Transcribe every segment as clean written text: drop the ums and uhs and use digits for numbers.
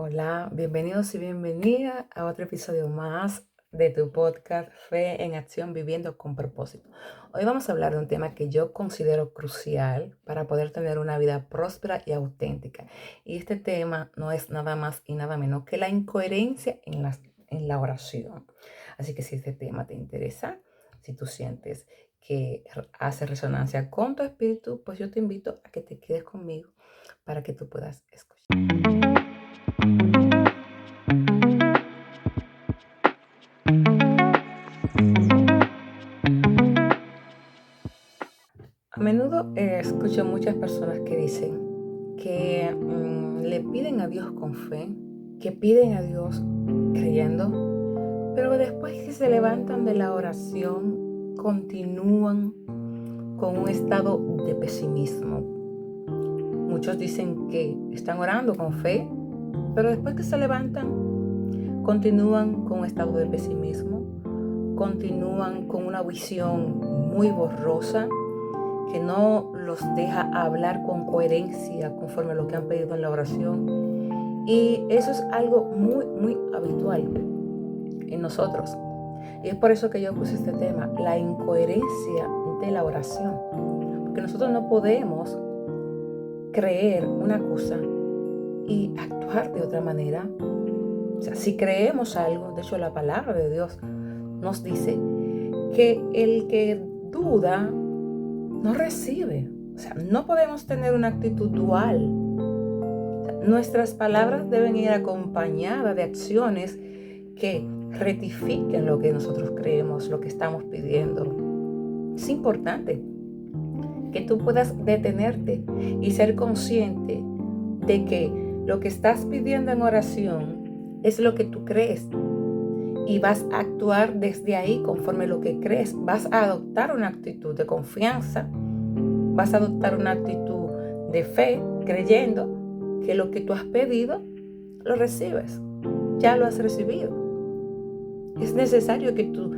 Hola, bienvenidos y bienvenida a otro episodio más de tu podcast Fe en Acción Viviendo con Propósito. Hoy vamos a hablar de un tema que yo considero crucial para poder tener una vida próspera y auténtica. Y este tema no es nada más y nada menos que la incoherencia en la oración. Así que si este tema te interesa, si tú sientes que hace resonancia con tu espíritu, pues yo te invito a que te quedes conmigo para que tú puedas escuchar. A menudo escucho muchas personas que dicen que le piden a Dios con fe, que piden a Dios creyendo, pero después que se levantan de la oración, continúan con un estado de pesimismo. Muchos dicen que están orando con fe, pero después que se levantan, continúan con un estado de pesimismo, continúan con una visión muy borrosa que no los deja hablar con coherencia conforme a lo que han pedido en la oración. Y eso es algo muy habitual en nosotros. Y es por eso que yo puse este tema, la incoherencia de la oración. Porque nosotros no podemos creer una cosa y actuar de otra manera. O sea, si creemos algo, de hecho la palabra de Dios nos dice que el que duda no recibe. O sea, no podemos tener una actitud dual. O sea, nuestras palabras deben ir acompañadas de acciones que rectifiquen lo que nosotros creemos, lo que estamos pidiendo. Es importante que tú puedas detenerte y ser consciente de que lo que estás pidiendo en oración es lo que tú crees. Y vas a actuar desde ahí conforme lo que crees. Vas a adoptar una actitud de confianza. Vas a adoptar una actitud de fe, creyendo que lo que tú has pedido, lo recibes. Ya lo has recibido. Es necesario que tú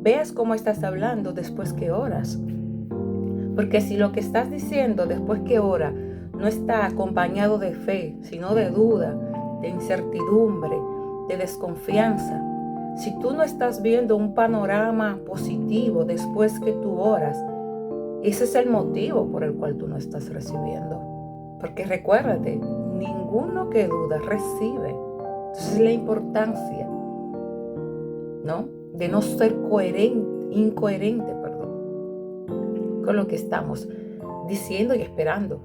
veas cómo estás hablando después que oras. Porque si lo que estás diciendo después que oras no está acompañado de fe, sino de duda, de incertidumbre, de desconfianza, si tú no estás viendo un panorama positivo después que tú oras, ese es el motivo por el cual tú no estás recibiendo. Porque recuérdate, ninguno que duda recibe. Entonces la importancia, ¿no? De no ser incoherente, con lo que estamos diciendo y esperando.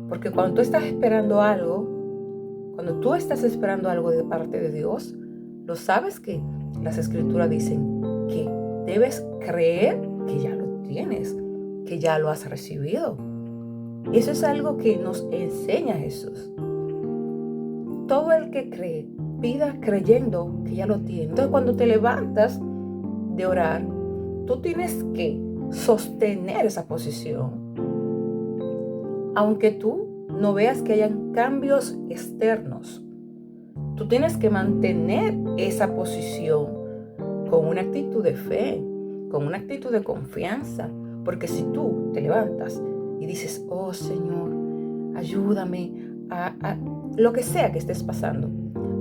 Porque cuando tú estás esperando algo, de parte de Dios, lo sabes que las escrituras dicen que debes creer que ya lo tienes, que ya lo has recibido. Y eso es algo que nos enseña Jesús. Todo el que cree, pida creyendo que ya lo tiene. Entonces, cuando te levantas de orar, tú tienes que sostener esa posición. Aunque tú no veas que hayan cambios externos, tú tienes que mantener esa posición con una actitud de fe, con una actitud de confianza. Porque si tú te levantas y dices, oh Señor, ayúdame a lo que sea que estés pasando,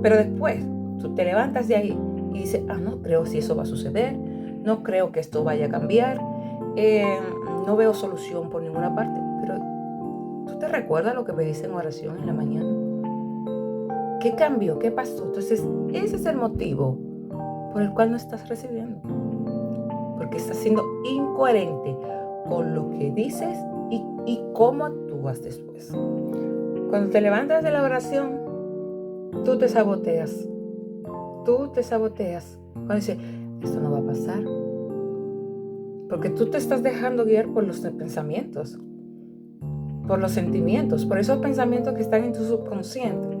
pero después tú te levantas de ahí y dices, no creo si eso va a suceder, no creo que esto vaya a cambiar, no veo solución por ninguna parte, pero ¿tú te recuerdas lo que pediste en oración en la mañana? ¿Qué cambió? ¿Qué pasó? Entonces, ese es el motivo por el cual no estás recibiendo. Porque estás siendo incoherente con lo que dices y cómo actúas después. Cuando te levantas de la oración, tú te saboteas. Cuando dices, esto no va a pasar. Porque tú te estás dejando guiar por los pensamientos, por los sentimientos, por esos pensamientos que están en tu subconsciente,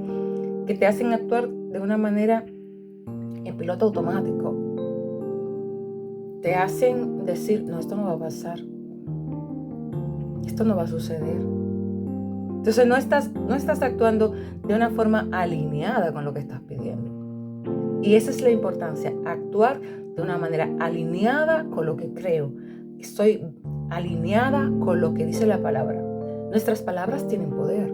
que te hacen actuar de una manera en piloto automático. Te hacen decir, no, esto no va a pasar. Esto no va a suceder. Entonces no estás actuando de una forma alineada con lo que estás pidiendo. Y esa es la importancia, actuar de una manera alineada con lo que creo. Estoy alineada con lo que dice la palabra. Nuestras palabras tienen poder.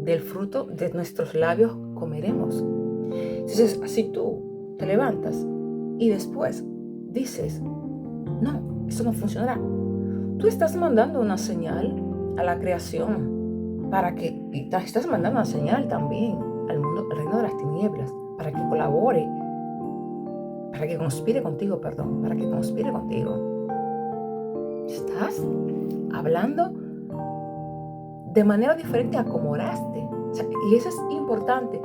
del fruto de nuestros labios comeremos. Entonces, si tú te levantas y después dices, no, eso no funcionará, tú estás mandando una señal a la creación y estás mandando una señal también al mundo, al reino de las tinieblas, para que colabore, para que conspire contigo. Estás hablando de manera diferente a como oraste. Y eso es importante.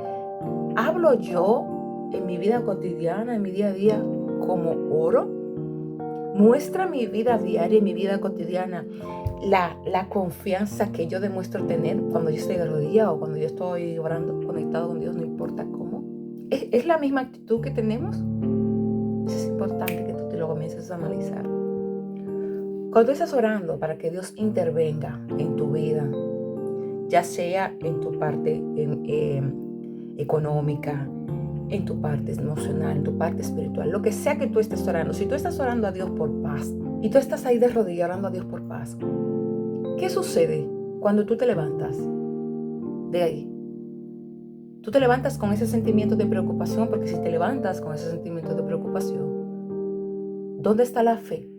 ¿Hablo yo en mi vida cotidiana, en mi día a día, como oro? ¿Muestra mi vida diaria, mi vida cotidiana, la confianza que yo demuestro tener cuando yo estoy de rodillas o cuando yo estoy orando, conectado con Dios, no importa cómo? ¿Es la misma actitud que tenemos? Eso es importante que tú te lo comiences a analizar. Cuando estás orando para que Dios intervenga en tu vida, ya sea en tu parte económica, en tu parte emocional, en tu parte espiritual, lo que sea que tú estés orando, si tú estás orando a Dios por paz y tú estás ahí de rodillas orando a Dios por paz, ¿qué sucede cuando tú te levantas de ahí? Tú te levantas con ese sentimiento de preocupación, porque si te levantas con ese sentimiento de preocupación, ¿dónde está la fe?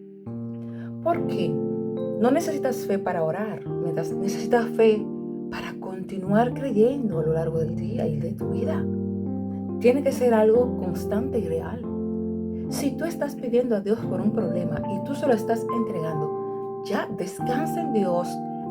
Porque no necesitas fe para orar, necesitas fe para continuar creyendo a lo largo del día y de tu vida. Tiene que ser algo constante y real. Si tú estás pidiendo a Dios por un problema y tú se lo estás entregando, ya descansa en Dios,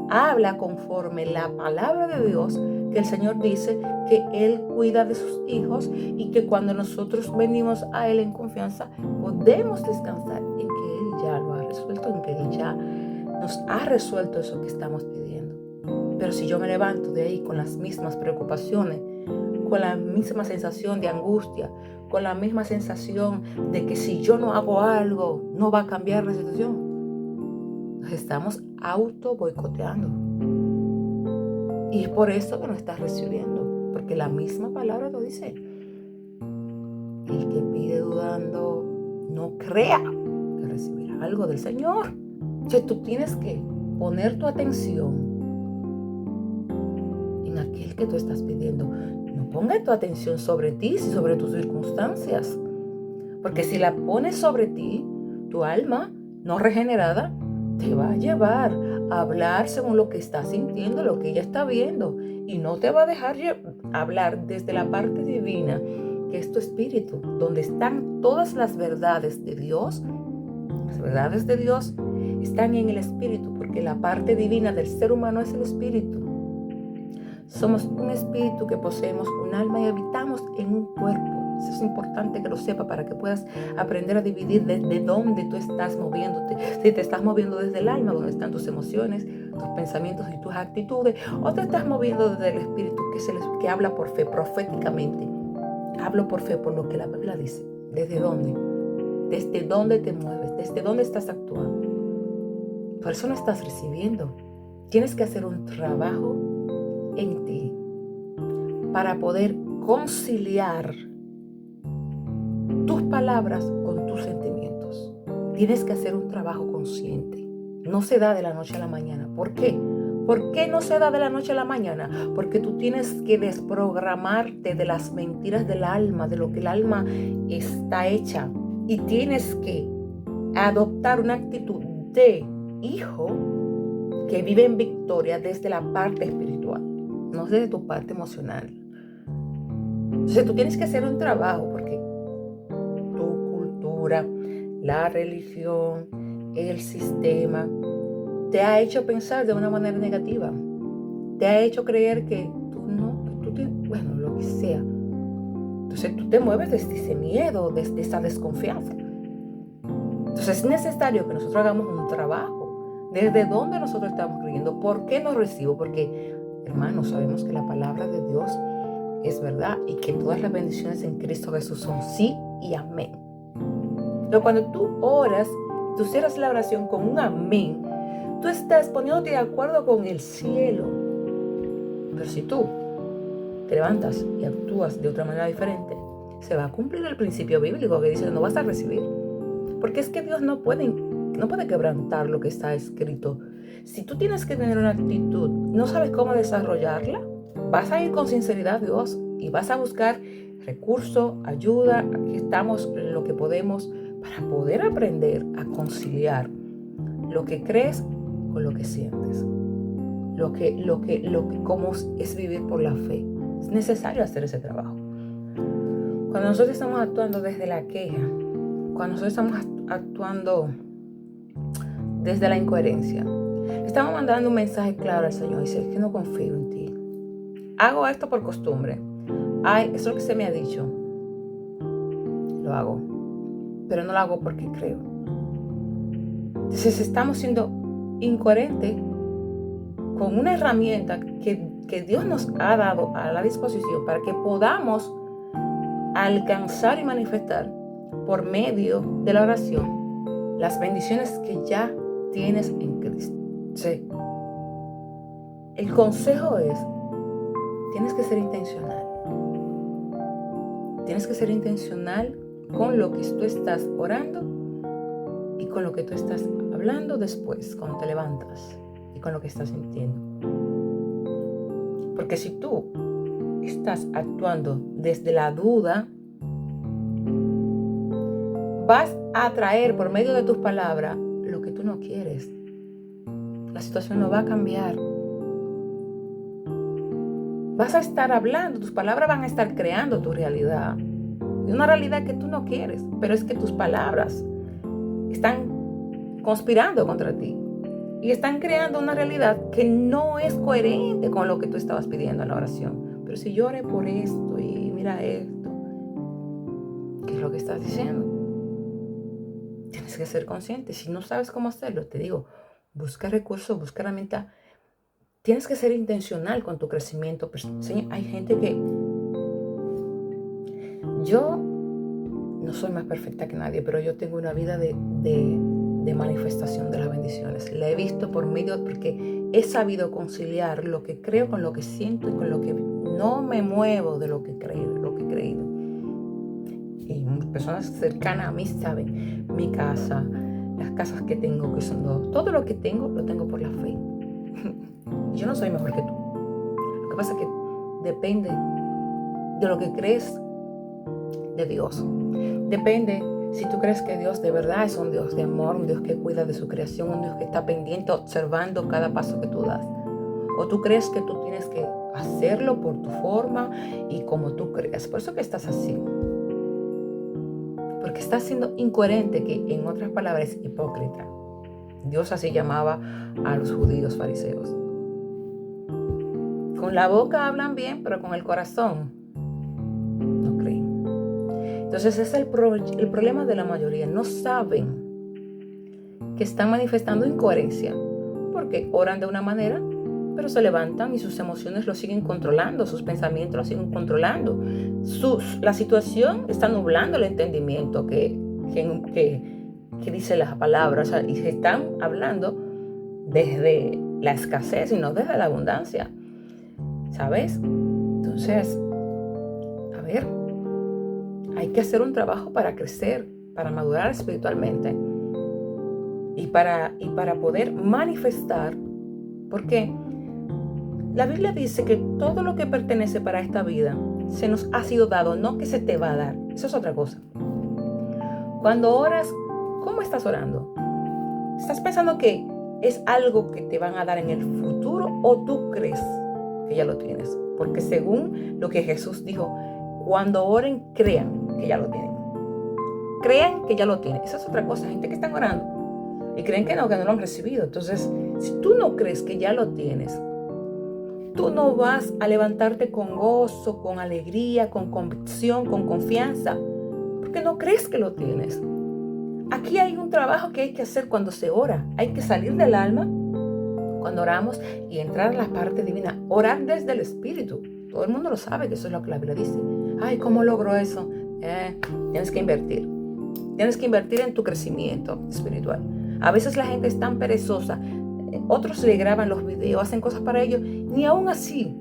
habla conforme la palabra de Dios, que el Señor dice que Él cuida de sus hijos y que cuando nosotros venimos a Él en confianza, podemos descansar en que Él ya lo ha resuelto, en que Él ya nos ha resuelto eso que estamos pidiendo. Pero si yo me levanto de ahí con las mismas preocupaciones, con la misma sensación de angustia, con la misma sensación de que si yo no hago algo, no va a cambiar la situación, nos estamos auto boicoteando. Y es por eso que no estás recibiendo, porque la misma palabra lo dice. El que pide dudando, no crea que recibirá algo del Señor. Entonces tú tienes que poner tu atención en aquel que tú estás pidiendo. No ponga tu atención sobre ti, sino sobre tus circunstancias. Porque si la pones sobre ti, tu alma no regenerada te va a llevar a hablar según lo que está sintiendo, lo que ella está viendo. Y no te va a dejar hablar desde la parte divina, que es tu espíritu, donde están todas las verdades de Dios. Las verdades de Dios están en el espíritu, porque la parte divina del ser humano es el espíritu. Somos un espíritu que poseemos un alma y habitamos en un cuerpo. Eso es importante que lo sepas para que puedas aprender a dividir desde dónde tú estás moviéndote. Si te estás moviendo desde el alma, donde están tus emociones, tus pensamientos y tus actitudes, o te estás moviendo desde el espíritu, que habla por fe, proféticamente. Hablo por fe, por lo que la Biblia dice. ¿Desde dónde? ¿Desde dónde te mueves? ¿Desde dónde estás actuando? Por eso no estás recibiendo. Tienes que hacer un trabajo en ti para poder conciliar tus palabras con tus sentimientos. Tienes que hacer un trabajo consciente. No se da de la noche a la mañana. ¿Por qué? ¿Por qué no se da de la noche a la mañana? Porque tú tienes que desprogramarte de las mentiras del alma, de lo que el alma está hecha. Y tienes que adoptar una actitud de hijo que vive en victoria desde la parte espiritual, no desde tu parte emocional. Entonces tú tienes que hacer un trabajo, porque tu cultura, la religión, el sistema te ha hecho pensar de una manera negativa. Te ha hecho creer que bueno, lo que sea. Entonces tú te mueves desde ese miedo, desde esa desconfianza. Entonces es necesario que nosotros hagamos un trabajo. ¿Desde dónde nosotros estamos creyendo? ¿Por qué no recibo? Porque, hermanos, sabemos que la palabra de Dios es verdad y que todas las bendiciones en Cristo Jesús son sí y amén. Pero cuando tú oras, tú cierras la oración con un amén, tú estás poniéndote de acuerdo con el cielo. Pero si tú te levantas y actúas de otra manera diferente, se va a cumplir el principio bíblico que dice que no vas a recibir. Porque es que Dios no puede quebrantar lo que está escrito. Si tú tienes que tener una actitud, no sabes cómo desarrollarla, vas a ir con sinceridad a Dios y vas a buscar recursos, ayuda. Aquí estamos lo que podemos para poder aprender a conciliar lo que crees con lo que sientes. Cómo es vivir por la fe. Es necesario hacer ese trabajo. Cuando nosotros estamos actuando desde la queja, cuando nosotros estamos actuando desde la incoherencia, estamos mandando un mensaje claro al Señor. Dice, es que no confío en ti. Hago esto por costumbre. Ay, eso es lo que se me ha dicho. Lo hago. Pero no lo hago porque creo. Entonces estamos siendo incoherentes con una herramienta que Dios nos ha dado a la disposición para que podamos alcanzar y manifestar por medio de la oración las bendiciones que ya tienes en Cristo. Sí. El consejo es, tienes que ser intencional. Tienes que ser intencional con lo que tú estás orando y con lo que tú estás hablando después, cuando te levantas, y con lo que estás sintiendo. Porque si tú estás actuando desde la duda, vas a atraer por medio de tus palabras lo que tú no quieres. La situación no va a cambiar. Vas a estar hablando, tus palabras van a estar creando tu realidad. Una realidad que tú no quieres, pero es que tus palabras están conspirando contra ti y están creando una realidad que no es coherente con lo que tú estabas pidiendo en la oración. Pero si yo oré por esto y mira esto, ¿qué es lo que estás diciendo? Tienes que ser consciente. Si no sabes cómo hacerlo, te digo, busca recursos, busca herramientas. Tienes que ser intencional con tu crecimiento. Sí, hay gente que... Yo no soy más perfecta que nadie, pero yo tengo una vida de manifestación de las bendiciones. La he visto por medio, porque he sabido conciliar lo que creo con lo que siento y con lo que no me muevo de lo que creo, lo que he creído. Y personas cercanas a mí saben, mi casa, las casas que tengo, que son dos, todo lo que tengo, lo tengo por la fe. Yo no soy mejor que tú. Lo que pasa es que depende de lo que crees de Dios. Depende si tú crees que Dios de verdad es un Dios de amor, un Dios que cuida de su creación, un Dios que está pendiente, observando cada paso que tú das. O tú crees que tú tienes que hacerlo por tu forma y como tú creas. Por eso que estás así. Porque estás siendo incoherente, que en otras palabras es hipócrita. Dios así llamaba a los judíos fariseos. Con la boca hablan bien, pero con el corazón no creen. Entonces ese es el problema de la mayoría. No saben que están manifestando incoherencia porque oran de una manera, pero se levantan y sus emociones lo siguen controlando, sus pensamientos lo siguen controlando. La situación está nublando el entendimiento que dice las palabras, o sea, y se están hablando desde la escasez y no desde la abundancia, ¿sabes? Entonces, a ver, hay que hacer un trabajo para crecer, para madurar espiritualmente y para poder manifestar, porque la Biblia dice que todo lo que pertenece para esta vida se nos ha sido dado, no que se te va a dar. Eso es otra cosa. Cuando oras, ¿cómo estás orando? ¿Estás pensando que es algo que te van a dar en el futuro o tú crees que ya lo tienes? Porque según lo que Jesús dijo, cuando oren, crean que ya lo tienen. Crean que ya lo tienen. Esa es otra cosa. Gente que están orando y creen que no lo han recibido. Entonces, si tú no crees que ya lo tienes, tú no vas a levantarte con gozo, con alegría, con convicción, con confianza, porque no crees que lo tienes. Aquí hay un trabajo que hay que hacer cuando se ora. Hay que salir del alma cuando oramos y entrar a la parte divina. Orar desde el Espíritu. Todo el mundo lo sabe, que eso es lo que la Biblia dice. Ay, ¿cómo logro eso? Tienes que invertir. Tienes que invertir en tu crecimiento espiritual. A veces la gente es tan perezosa. Otros le graban los videos, hacen cosas para ellos. Ni aún así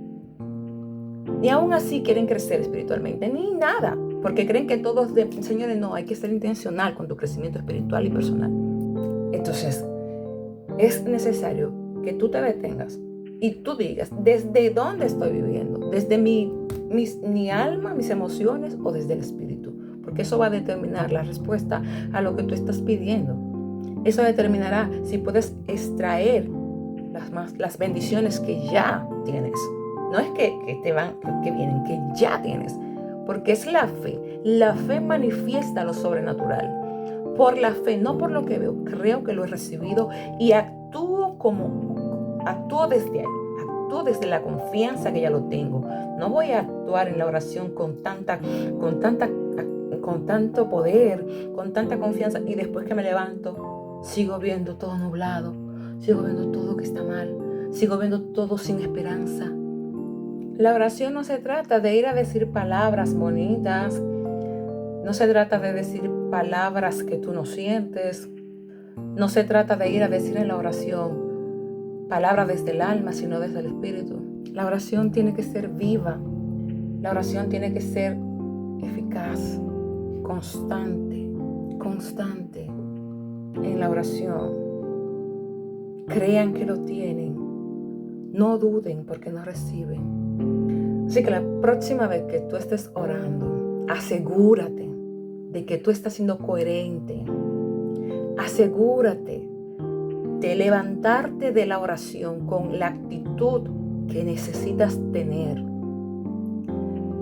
quieren crecer espiritualmente. Ni nada. Porque creen que todos, señores, no. Hay que ser intencional con tu crecimiento espiritual y personal. Entonces, es necesario que tú te detengas y tú digas, ¿desde dónde estoy viviendo? ¿Desde mi alma, mis emociones o desde el espíritu? Porque eso va a determinar la respuesta a lo que tú estás pidiendo. Eso determinará si puedes extraer las bendiciones que ya tienes. No es que vienen, que ya tienes. Porque es la fe. La fe manifiesta lo sobrenatural. Por la fe, no por lo que veo. Creo que lo he recibido y actúo desde ahí. Actúo desde la confianza que ya lo tengo. No voy a actuar en la oración con tanto poder, con tanta confianza, y después que me levanto sigo viendo todo nublado, sigo viendo todo que está mal, sigo viendo todo sin esperanza. La oración no se trata de ir a decir palabras bonitas, no se trata de decir palabras que tú no sientes, no se trata de ir a decir en la oración palabras desde el alma, sino desde el espíritu. La oración tiene que ser viva, la oración tiene que ser eficaz, constante en la oración. Crean que lo tienen, no duden porque no reciben. Así que la próxima vez que tú estés orando, asegúrate de que tú estás siendo coherente. Asegúrate de levantarte de la oración con la actitud que necesitas tener.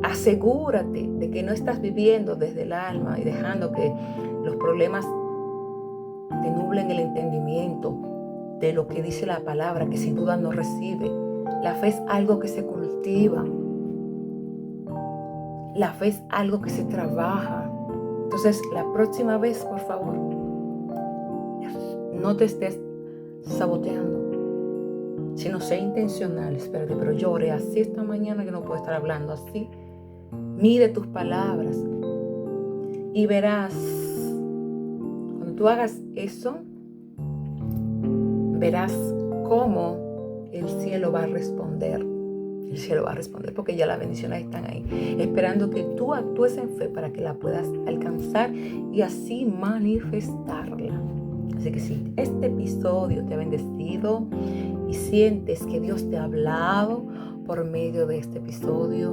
Asegúrate de que no estás viviendo desde el alma y dejando que los problemas te nublen el entendimiento de lo que dice la palabra, que sin duda no recibe. La fe es algo que se cultiva. La fe es algo que se trabaja. Entonces, la próxima vez, por favor, no te estés saboteando, sino sé intencional. Espérate, pero yo oré así esta mañana que no puedo estar hablando así. Mide tus palabras y verás, cuando tú hagas eso, verás cómo el cielo va a responder. El cielo va a responder porque ya las bendiciones están ahí, esperando que tú actúes en fe para que la puedas alcanzar y así manifestarla. Así que si este episodio te ha bendecido y sientes que Dios te ha hablado por medio de este episodio,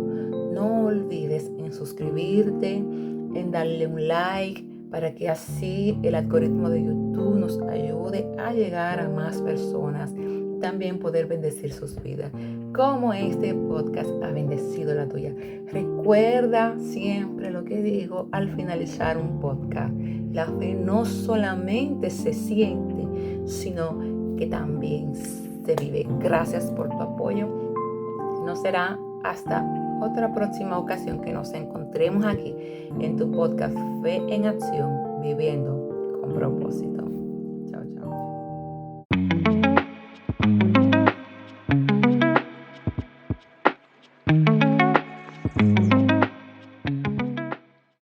no olvides en suscribirte, en darle un like, para que así el algoritmo de YouTube nos ayude a llegar a más personas y también poder bendecir sus vidas, como este podcast ha bendecido la tuya. Recuerda siempre lo que digo al finalizar un podcast: la fe no solamente se siente, sino que también se vive. Gracias por tu apoyo. No será hasta otra próxima ocasión que nos encontremos aquí en tu podcast Fe en Acción, viviendo con propósito.